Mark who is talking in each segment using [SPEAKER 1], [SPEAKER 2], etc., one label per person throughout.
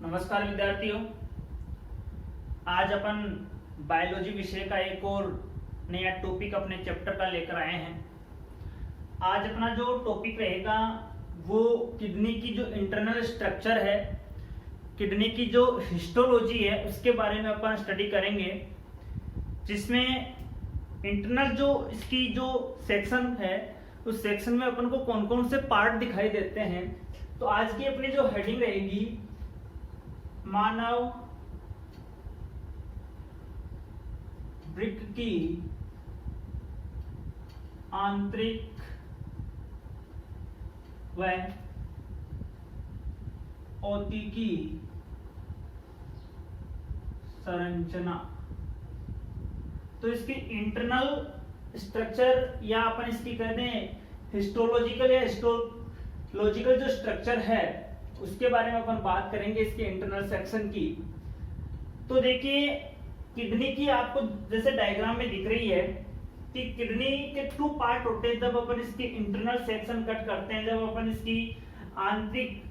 [SPEAKER 1] नमस्कार विद्यार्थियों, आज अपन बायोलॉजी विषय का एक और नया टॉपिक अपने चैप्टर का लेकर आए हैं। आज अपना जो टॉपिक रहेगा वो किडनी की जो इंटरनल स्ट्रक्चर है, किडनी की जो हिस्टोलॉजी है उसके बारे में अपन स्टडी करेंगे, जिसमें इंटरनल जो इसकी जो सेक्शन है उस सेक्शन में अपन को कौन कौन से पार्ट दिखाई देते हैं। तो आज की अपनी जो हेडिंग रहेगी, मानव वृक्क की आंतरिक व औतिकी संरचना। तो इसकी इंटरनल स्ट्रक्चर या अपन इसकी कहते हैं हिस्टोलॉजिकल या हिस्टोलॉजिकल जो स्ट्रक्चर है उसके बारे में अपन बात करेंगे, इसके इंटरनल सेक्शन की। तो देखिए, किडनी की आपको जैसे डायग्राम में दिख रही है कि किडनी के टू पार्ट होते हैं। जब अपन इसकी इंटरनल सेक्शन कट करते हैं, जब अपन इसकी आंतरिक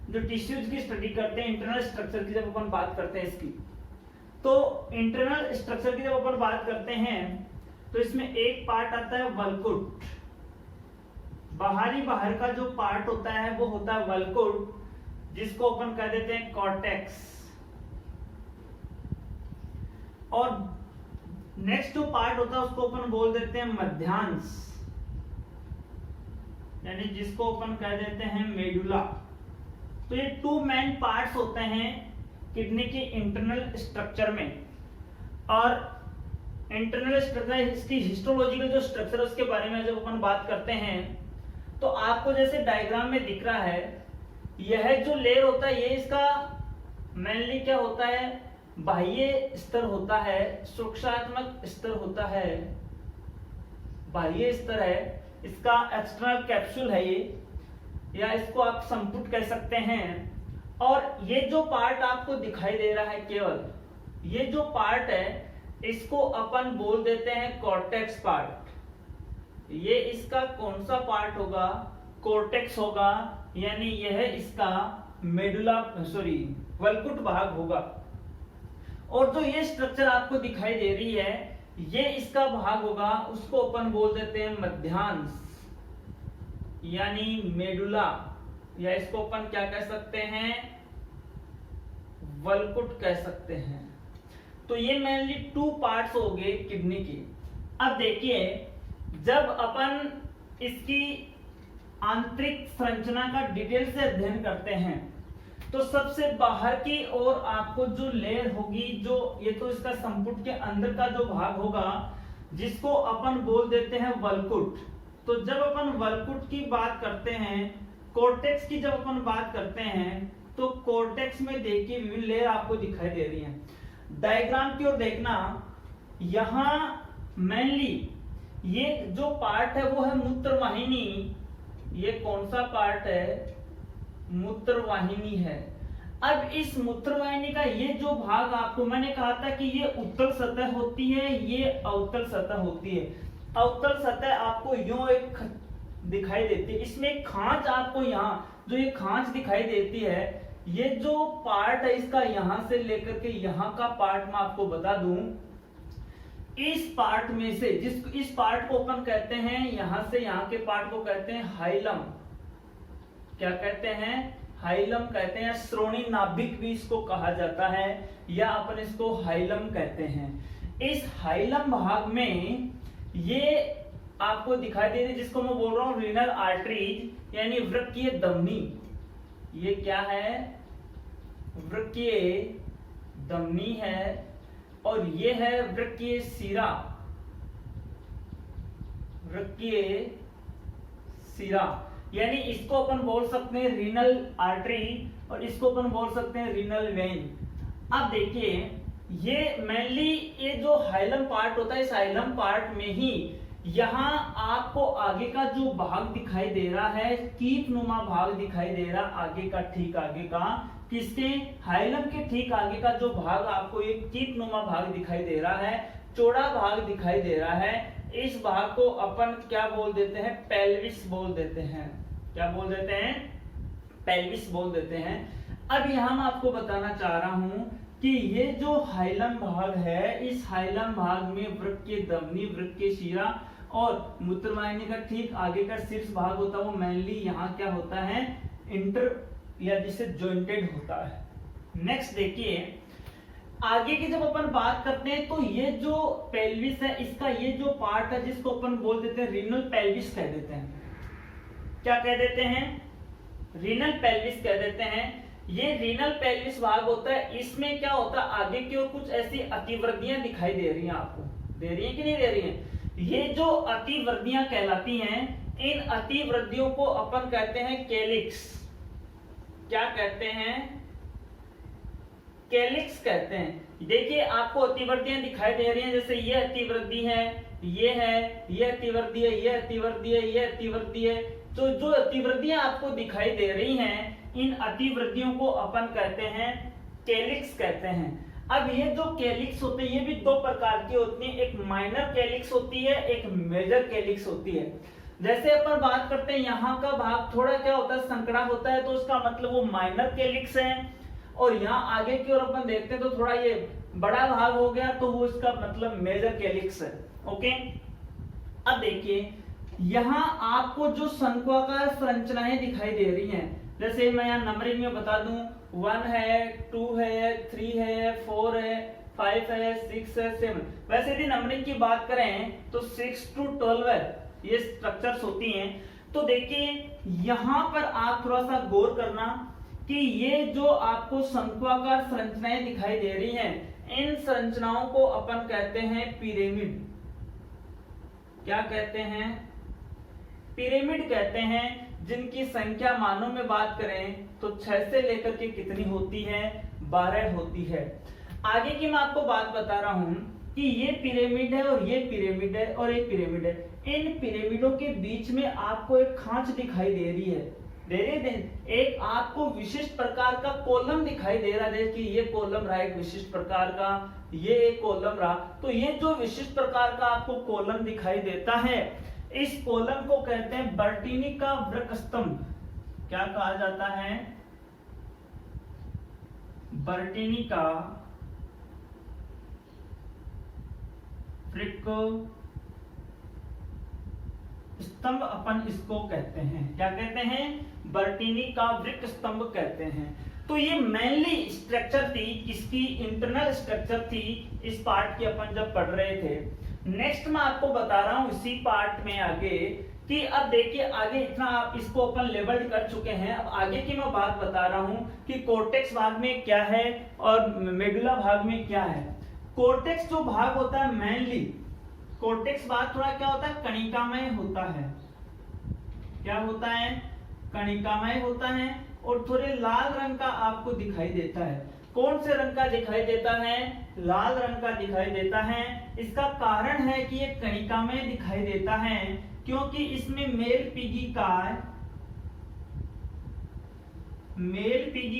[SPEAKER 1] जो टिश्यूज की स्टडी करते हैं, इंटरनल स्ट्रक्चर की जब अपन बात करते हैं इसकी, तो इंटरनल स्ट्रक्चर की जब अपन बात करते हैं तो इसमें एक पार्ट आता है वल्कुट। बाहर का जो पार्ट होता है वो होता है वल्कुट, जिसको अपन कह देते हैं कॉर्टेक्स। और नेक्स्ट जो पार्ट होता है उसको अपन बोल देते हैं मध्यांश, यानी जिसको अपन कह देते हैं मेडुला। तो ये टू मेन पार्ट्स होते हैं किडनी के इंटरनल स्ट्रक्चर में। और इंटरनल स्ट्रक्चर, इसकी हिस्टोलॉजिकल जो स्ट्रक्चर उसके बारे में जब अपन बात करते हैं तो आपको जैसे डायग्राम में दिख रहा है, यह जो लेयर होता है ये इसका मेनली क्या होता है, बाह्य स्तर होता है, सूक्ष्मात्मक स्तर होता है, बाह्य स्तर है, इसका एक्सटर्नल कैप्सूल है ये, या इसको आप संपुट कह सकते हैं। और ये जो पार्ट आपको दिखाई दे रहा है, केवल ये जो पार्ट है इसको अपन बोल देते हैं कॉर्टेक्स पार्ट। ये इसका कौन सा पार्ट होगा, कॉर्टेक्स होगा, यानी यह इसका मेडुला वल्कुट भाग होगा। और जो ये स्ट्रक्चर आपको दिखाई दे रही है ये इसका भाग होगा, उसको अपन बोल देते हैं मध्यांश, यानी मेडुला, या इसको अपन क्या कह सकते हैं, वल्कुट कह सकते हैं। तो ये मेनली टू पार्ट्स हो गए किडनी की। अब देखिए, जब अपन इसकी आंतरिक संरचना का डिटेल से अध्ययन करते हैं तो सबसे बाहर की ओर आपको जो लेयर होगी, जो ये तो इसका संपुट के अंदर का जो भाग होगा जिसको अपन बोल देते हैं वल्कुट। तो जब अपन वल्कुट की बात करते हैं, कॉर्टेक्स की जब अपन बात करते हैं, तो कॉर्टेक्स में देखिए विभिन्न लेयर आपको दिखाई दे रही हैं। डायग्राम की ओर देखना, यहां मेनली ये जो पार्ट है वो है मूत्रवाहिनी। ये कौन सा पार्ट है, मूत्रवाहिनी है। अब इस मूत्रवाहिनी का ये जो भाग, आपको मैंने कहा था कि ये उत्तल सतह होती है, ये अवतल सतह होती है। अवतल सतह आपको यूं एक दिखाई देती है, इसमें एक खांच आपको यहाँ जो ये खांच दिखाई देती है, ये जो पार्ट है इसका यहां से लेकर के यहां का पार्ट मैं आपको बता दूं, इस पार्ट में से इस पार्ट को अपन कहते हैं, यहां से यहां के पार्ट को कहते हैं हाइलम। क्या कहते हैं, हाइलम कहते हैं। श्रोणी नाभिक भी इसको कहा जाता है, या अपन इसको हाइलम कहते हैं। इस हाइलम भाग में ये आपको दिखाई दे रही है, जिसको मैं बोल रहा हूं रीनल आर्टरीज, यानी वृक्कीय धमनी। ये क्या है, वृक्कीय धमनी है। और ये है वृक्कीय शिरा, वृक्कीय शिरा, यानी इसको अपन बोल सकते हैं रीनल आर्टरी और इसको अपन बोल सकते हैं रीनल वेन। अब देखिए, ये मेनली ये जो हाइलम पार्ट होता है, इस हाइलम पार्ट में ही यहाँ आपको आगे का जो भाग दिखाई दे रहा है, कीट नुमा भाग दिखाई दे रहा है, आगे का, ठीक आगे का, किसके, हाइलम के ठीक आगे का जो भाग आपको एक कीट नुमा भाग दिखाई दे रहा है, चौड़ा भाग दिखाई दे रहा है। इस भाग को अपन क्या बोल देते हैं, पेल्विस बोल देते हैं। क्या बोल देते हैं, पेल्विस बोल देते हैं। अब यहाँ मैं आपको बताना चाह रहा हूं कि ये जो हाइलम भाग है, इस हाइलम भाग में वृक्क के धमनी, वृक्क के शिरा और मूत्रवाहिनी का ठीक आगे का शीर्ष भाग होता है, वो मेनली यहाँ क्या होता है, इंटर या जिसे जॉइंटेड होता है। नेक्स्ट देखिए, आगे की जब अपन बात करते हैं तो ये जो पेल्विस है, इसका ये जो पार्ट है जिसको अपन बोल देते हैं रीनल पेल्विस कह देते हैं। क्या कह देते हैं? रीनल पेल्विस कह देते हैं। ये रीनल पेल्विस भाग होता है, इसमें क्या होता है, आगे की ओर कुछ ऐसी अतिवृद्धियां दिखाई दे रही हैं आपको, दे रही हैं कि नहीं दे रही हैं? ये जो अतिवृद्धियां कहलाती हैं, इन अतिवृद्धियों को अपन कहते हैं कैलिक्स। क्या कहते हैं? कैलिक्स कहते हैं। देखिए आपको अतिवृद्धियां दिखाई दे रही हैं, जैसे ये अतिवृद्धि है, ये है, ये अतिवृद्धि है, ये अतिवृद्धि है, ये अतिवृद्धि है। तो जो अतिवृद्धियां आपको दिखाई दे रही हैं, इन अतिवृद्धियों को अपन कहते हैं कैलिक्स कहते हैं। अब ये जो कैलिक्स होते हैं, ये भी दो प्रकार की होती हैं, एक माइनर कैलिक्स होती है, एक मेजर कैलिक्स होती है। जैसे अपन बात करते हैं यहाँ का भाग थोड़ा क्या होता है, संकरा होता है, तो उसका मतलब वो माइनर कैलिक्स है। और यहाँ आगे की ओर अपन देखते हैं तो थोड़ा ये बड़ा भाग हो गया, तो वो इसका मतलब मेजर कैलिक्स है। ओके, अब देखिए यहाँ आपको जो शंक्वाकार संरचनाएं दिखाई दे रही हैं, जैसे मैं यहाँ नंबरिंग में बता दूं, 1 है, 2 है, 3 है, 4 है, 5 है, 6 है, 7। वैसे यदि नंबरिंग की बात करें तो 6 to 12 है, ये स्ट्रक्चर्स होती हैं। तो देखिए यहाँ पर आप थोड़ा सा गौर करना कि ये जो आपको शंक्वाकार संरचनाएं दिखाई दे रही हैं, इन संरचनाओं को अपन कहते हैं पिरामिड। क्या कहते हैं? पिरामिड कहते हैं, जिनकी संख्या मानों में बात करें तो 6 से लेकर के कितनी होती है, 12 होती है। आगे की मैं आपको बात बता रहा हूं कि ये पिरामिड है और ये पिरामिड है और एक पिरामिड है। इन पिरामिडों के बीच में आपको एक खांच दिखाई दे रही है, एक आपको विशिष्ट प्रकार का कॉलम दिखाई दे रहा है कि ये कॉलम रहा एक विशिष्ट प्रकार का, ये एक कॉलम रहा। तो ये जो विशिष्ट प्रकार का आपको कॉलम दिखाई देता है, इस कॉलम को कहते हैं बर्टीनी का वृक्क स्तंभ। क्या कहा जाता है? बर्टीनी का वृक्क स्तंभ अपन इसको कहते हैं। क्या कहते हैं? बर्टीनी का वृक्क स्तंभ कहते हैं। तो ये मेनली स्ट्रक्चर थी, इसकी इंटरनल स्ट्रक्चर थी इस पार्ट की अपन जब पढ़ रहे थे। नेक्स्ट मैं आपको बता रहा हूं इसी पार्ट में आगे कि अब देखिए आगे इतना आप इसको अपन लेबल्ड कर चुके हैं। अब आगे की मैं बात बता रहा हूं कि कोर्टेक्स भाग में क्या है और मेडुला भाग में क्या है। कोर्टेक्स जो भाग होता है, मेनली कोर्टेक्स भाग थोड़ा क्या होता है, कणिकामय होता है। क्या होता है? कणिकामय होता है और थोड़े लाल रंग का आपको दिखाई देता है। कौन से रंग का दिखाई देता है? लाल रंग का दिखाई देता है। इसका कारण है कि ये कणिकामय दिखाई देता है क्योंकि इसमें मेल पीगी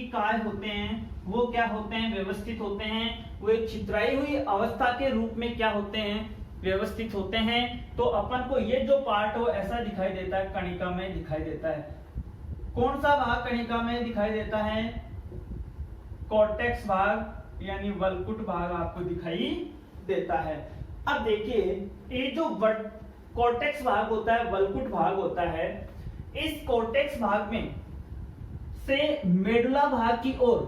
[SPEAKER 1] काय होते हैं, वो क्या होते हैं, व्यवस्थित होते हैं। वो एक छितराई हुई अवस्था के रूप में क्या होते हैं, व्यवस्थित होते हैं। तो अपन को ये जो पार्ट हो ऐसा दिखाई देता है, कणिकामय दिखाई देता है। कौन सा भाग कणिकामय दिखाई देता है? कॉर्टेक्स भाग यानी वल्कुट भाग आपको दिखाई देता है। अब देखिए ये जो कॉर्टेक्स भाग होता है, वल्कुट भाग होता है, इस कॉर्टेक्स भाग में से मेडुला भाग की ओर,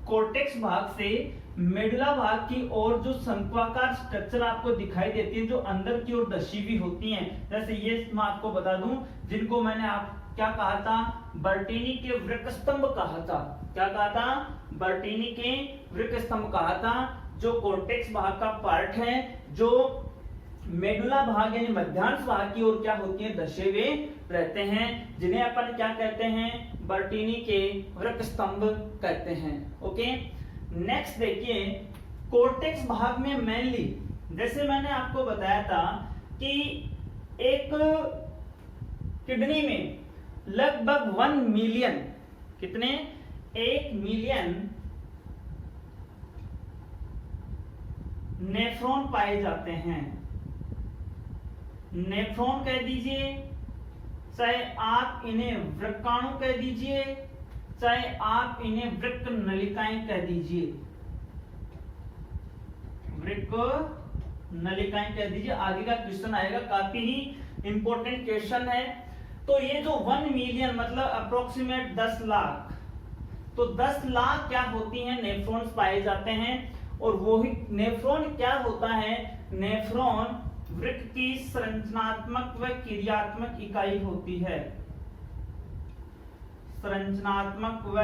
[SPEAKER 1] कॉर्टेक्स भाग से मेडुला भाग की ओर जो शंक्वाकार स्ट्रक्चर आपको दिखाई देती है, जो अंदर की ओर दशी हुई होती हैं, जैसे ये मैं आपको बता दूं, जिनको मैंने आप क्या कहा था, बर्टीनी के वृक्क स्तंभ कहा था। क्या कहा था? बर्टीनी के वृक्क स्तंभ कहा था, जो कॉर्टेक्स भाग का पार्ट है, जो मेडुला भाग यानी मध्यांश भाग की ओर क्या होती है, दशे हुए रहते हैं, जिन्हें अपन क्या कहते हैं, बर्टीनी के वृक्क स्तंभ कहते हैं। ओके, नेक्स्ट देखिए कॉर्टेक्स भाग में मेनली, जैसे मैंने आपको बताया था कि एक किडनी में लगभग 1 मिलियन, कितने, 1 मिलियन नेफ्रॉन पाए जाते हैं। नेफ्रॉन कह दीजिए, चाहे आप इन्हें वृक्काणु कह दीजिए, चाहे आप इन्हें वृक्क नलिकाएं कह दीजिए, वृक्क नलिकाएं कह दीजिए। आगे का क्वेश्चन आएगा, काफी ही इंपॉर्टेंट क्वेश्चन है। तो ये जो 1 मिलियन मतलब अप्रोक्सीमेट 10 लाख, तो 10 लाख क्या होती हैं नेफ्रॉन्स पाए जाते हैं। और वो ही नेफ्रॉन क्या होता है, नेफ्रॉन वृक्क की संरचनात्मक व क्रियात्मक इकाई होती है, संरचनात्मक व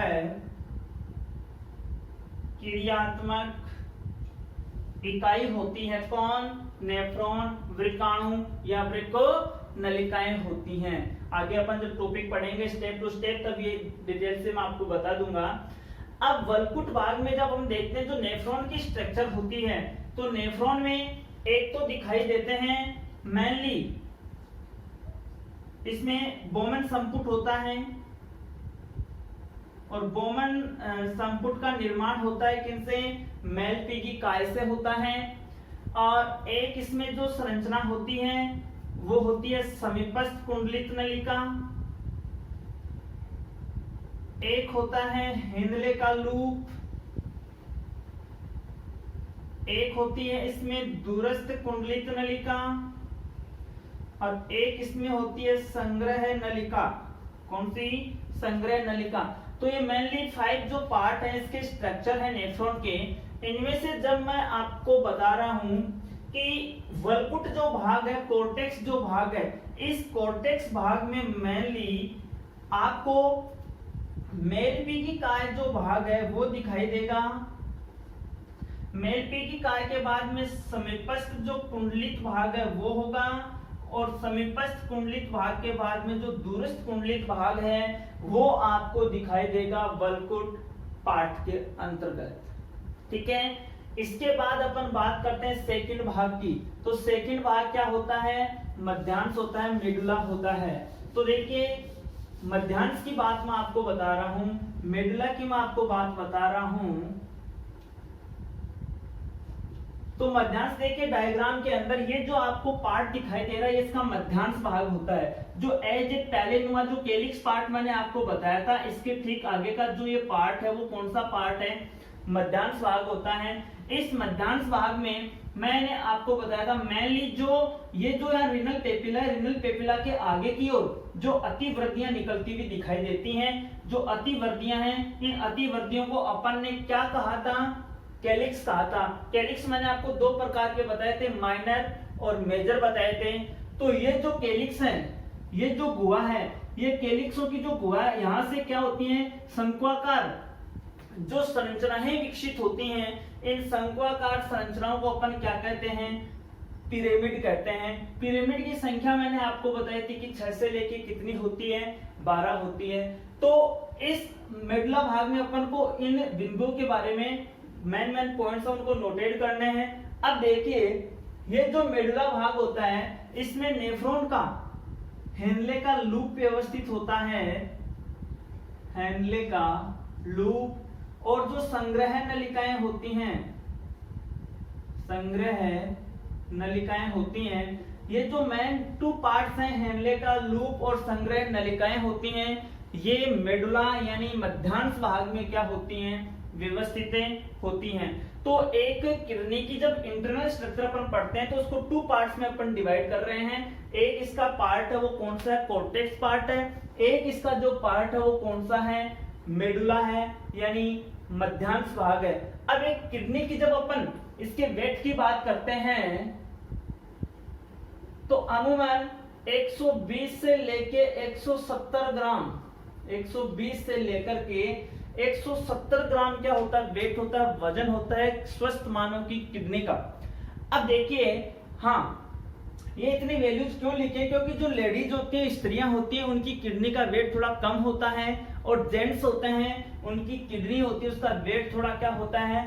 [SPEAKER 1] क्रियात्मक इकाई होती है। कौन, नेफ्रॉन, वृक्काणु या वृक्क नलिकाएं होती हैं। आगे अपन जब टॉपिक पढ़ेंगे स्टेप टू स्टेप, तब ये डिटेल से मैं आपको बता दूंगा। अब वल्कुट भाग में जब हम देखते हैं जो नेफ्रॉन की स्ट्रक्चर होती है, तो नेफ्रॉन में एक तो दिखाई देते हैं मेनली इसमें बोमन संपुट होता है, और बोमन संपुट का निर्माण होता है किनसे, मेलपीगी काय से होता है। और एक इसमें जो संरचना होती है वो होती है समीपस्थ कुंडलित नलिका, एक होता है हेनले का लूप, एक होती है इसमें दूरस्थ कुंडलित नलिका, और एक इसमें होती है संग्रह नलिका। कौन सी, संग्रह नलिका। तो ये मेनली 5 जो पार्ट है इसके स्ट्रक्चर है नेफ्रॉन के। इनमें से जब मैं आपको बता रहा हूं कि वल्कुट जो भाग है, कोर्टेक्स जो भाग है, इस कोर्टेक्स भाग में मेनली आपको मेलपीगी काय जो भाग है वो दिखाई देगा। मेलपीगी काय के बाद में समीपस्थ जो कुंडलित भाग है वो होगा, और समीपस्थ कुंडलित भाग के बाद में जो दूरस्थ कुंडलित भाग है वो आपको दिखाई देगा वल्कुट पार्ट के अंतर्गत। ठीक है, इसके बाद अपन बात करते हैं सेकंड भाग की। तो सेकंड भाग क्या होता है, मध्यांश होता है, मेडुला होता है। तो देखिए मध्यांश की बात मैं आपको बता रहा हूं, मेडुला की मैं आपको बात बता रहा हूं। तो मध्यांश देखिए डायग्राम के अंदर ये जो आपको पार्ट दिखाई दे रहा है, इसका मध्यांश भाग होता है। जो एज ए पैलेनुमा जो कैलिक्स पार्ट मैंने आपको बताया था, इसके ठीक आगे का जो ये पार्ट है वो कौन सा पार्ट है, मध्यांश भाग होता है। इस मध्यांश भाग में मैंने आपको बताया था मेनली जो ये जो है रिनल पेपिला, रिनल पेपिला के आगे की ओर जो अतिवृद्धियां निकलती हुई दिखाई देती हैं। जो अतिवृद्धियां हैं, इन अतिवृद्धियों को अपन ने क्या कहा था, कैलिक्स कहा था। कैलिक्स मैंने आपको 2 प्रकार के बताए थे, माइनर और मेजर बताए थे। तो ये जो कैलिक्स है, ये जो गुहा है, ये कैलिक्सों की जो गुहा है, यहां से क्या होती है, शंक्वाकार जो संरचनाएं विकसित होती हैं। इन शंक्वाकार संरचनाओं को अपन क्या कहते हैं, पिरामिड कहते हैं। पिरामिड की संख्या मैंने आपको बताई थी कि 6 से लेके कितनी होती है, 12 होती है। तो इस मेडुला भाग में अपन को इन बिंदुओं के बारे में मेन पॉइंट्स है उनको नोटेट करने हैं। अब देखिए ये जो मेडुला भाग होता है, इसमें नेफ्रॉन का हेनले का लूप व्यवस्थित होता है, हेनले का लूप। और जो संग्रह नलिकाएं होती हैं, संग्रह नलिकाएं होती हैं, ये जो मेन 2 पार्ट्स हैं, हेनले का लूप और संग्रह नलिकाएं होती हैं, ये मेडुला यानी मध्यांश भाग में क्या होती हैं, व्यवस्थित होती हैं। तो एक किडनी की जब इंटरनल स्ट्रक्चर अपन पढ़ते हैं तो उसको 2 पार्ट्स में अपन डिवाइड कर रहे हैं। एक इसका पार्ट है वो कौन सा है, कोर्टेक्स पार्ट है। एक इसका जो पार्ट है वो कौन सा है, मेडुला है, यानी मध्यांश भाग है। अब एक किडनी की जब अपन इसके वेट की बात करते हैं तो अमूमन 120 से लेके 170 ग्राम, 120 से लेकर के 170 ग्राम क्या होता है, वेट होता है, वजन होता है स्वस्थ मानव की किडनी का। अब देखिए, हाँ ये इतनी वैल्यूज क्यों लिखे, क्योंकि जो लेडीज होती है, स्त्रियां होती हैं, उनकी किडनी का वेट थोड़ा कम होता है, और जेंट्स होते हैं उनकी किडनी होती है उसका वेट थोड़ा क्या होता है,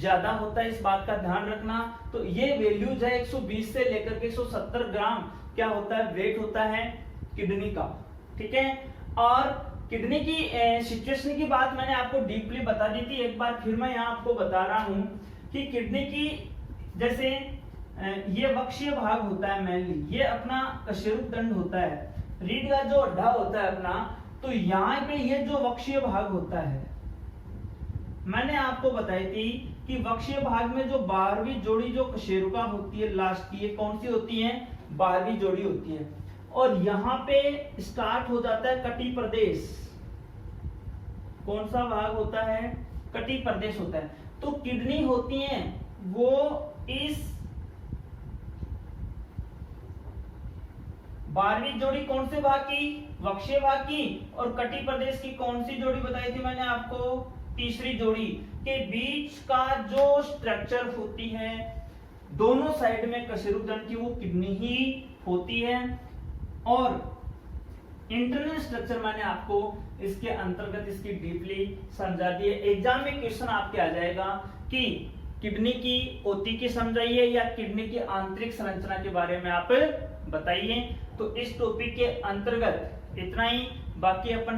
[SPEAKER 1] ज्यादा होता है। इस बात का ध्यान रखना। तो ये वैल्यूज है 120 से लेकर के 170 ग्राम क्या होता है, वेट होता है किडनी का। ठीक है, और किडनी की सिचुएशन की बात मैंने आपको डीपली बता दी थी, एक बार फिर मैं यहाँ आपको बता रहा हूँ कि किडनी की जैसे ये वक्षीय भाग होता है मेनली, ये अपना कशेरुक दंड होता है, रीढ़ का जो अड्डा होता है अपना, तो यहाँ पे ये जो वक्षीय भाग होता है, मैंने आपको बताई थी कि वक्षीय भाग में जो 12वीं जोड़ी जो कशेरुका होती है लास्ट की, ये कौन सी होती है? 12वीं जोड़ी होती है। और यहाँ पे स्टार्ट हो जाता है कटी प्रदेश। कौन सा भाग होता है? कटी प्रदेश होता है। तो किडनी होती है वो इस 12वीं जोड़ी कौन से भाग की? वक्षीय भाग की। और कटी प्रदेश की कौन सी जोड़ी बताई थी मैंने आपको? तीसरी जोड़ी के बीच का जो स्ट्रक्चर होती है दोनों साइड में कशेरुकदंड की, वो किडनी ही होती है। और इंटरनल स्ट्रक्चर मैंने आपको इसके अंतर्गत इसकी डीपली समझा दी है। एग्जाम में क्वेश्चन आपके आ जाएगा कि किडनी की ओती की समझाइए या किडनी की आंतरिक संरचना के बारे में आप बताइए। तो इस टॉपिक के अंतर्गत इतना ही, बाकी अपन